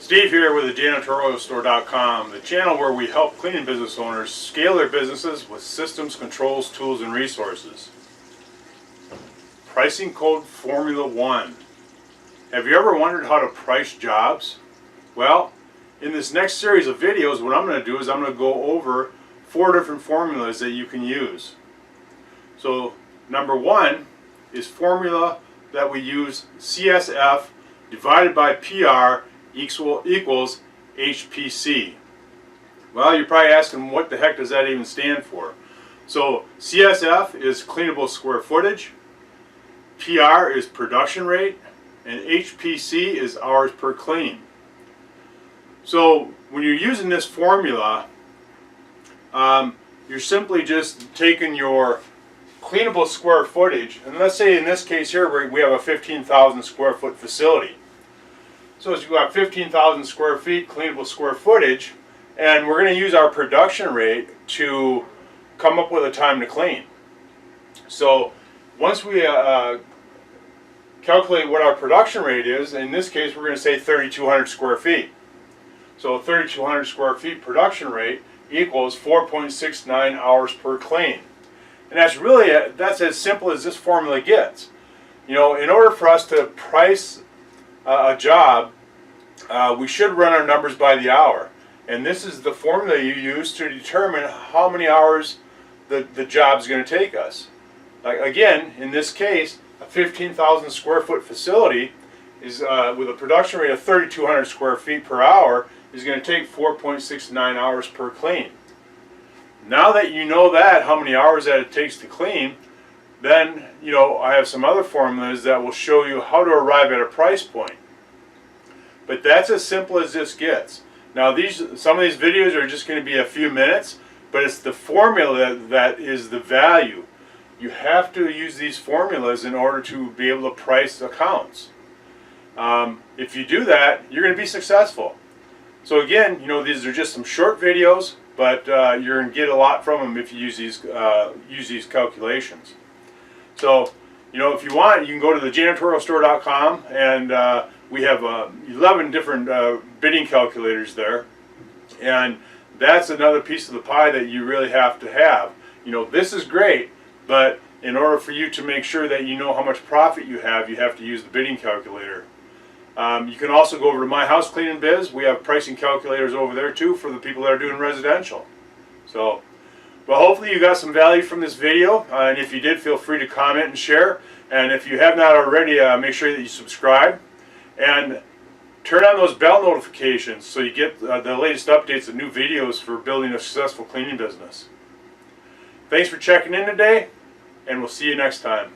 Steve here with the 𝗟𝗘𝗧'', the channel where we help cleaning business owners scale their businesses with systems, controls, tools, and resources. Pricing code Formula 1. Have you ever wondered how to price jobs? Well, in this next series of videos, what I'm going to do is I'm going to go over 4 different formulas that you can use. So, number 1 is formula that we use CSF divided by PR equals HPC. Well, you're probably asking, what the heck does that even stand for? So CSF is cleanable square footage, PR is production rate, and HPC is hours per clean. So when you're using this formula, you're simply just taking your cleanable square footage, and let's say in this case here we have a 15,000 square foot facility. So you've got 15,000 square feet cleanable square footage, and we're going to use our production rate to come up with a time to clean. So once we calculate what our production rate is, in this case we're going to say 3,200 square feet. So 3,200 square feet production rate equals 4.69 hours per clean. And that's as simple as this formula gets. You know, in order for us to price a job, we should run our numbers by the hour, and this is the formula you use to determine how many hours the job is going to take us. Again, in this case, a 15,000 square foot facility is with a production rate of 3,200 square feet per hour is going to take 4.69 hours per clean. Now that you know that, how many hours that it takes to clean, then I have some other formulas that will show you how to arrive at a price point. But that's as simple as this gets. Now some of these videos are just going to be a few minutes, but it's the formula that is the value. You have to use these formulas in order to be able to price accounts. If you do that, you're going to be successful. So again, these are just some short videos, but you're going to get a lot from them if you use these calculations. So, if you want, you can go to the 𝗟𝗘𝗧'', and we have 11 different bidding calculators there, and that's another piece of the pie that you really have to have. This is great, but in order for you to make sure that you know how much profit you have to use the bidding calculator. You can also go over to My House Cleaning Biz. We have pricing calculators over there too for the people that are doing residential. So, well, hopefully you got some value from this video, and if you did, feel free to comment and share. And if you have not already, make sure that you subscribe and turn on those bell notifications so you get the latest updates of new videos for building a successful cleaning business. Thanks for checking in today, and we'll see you next time.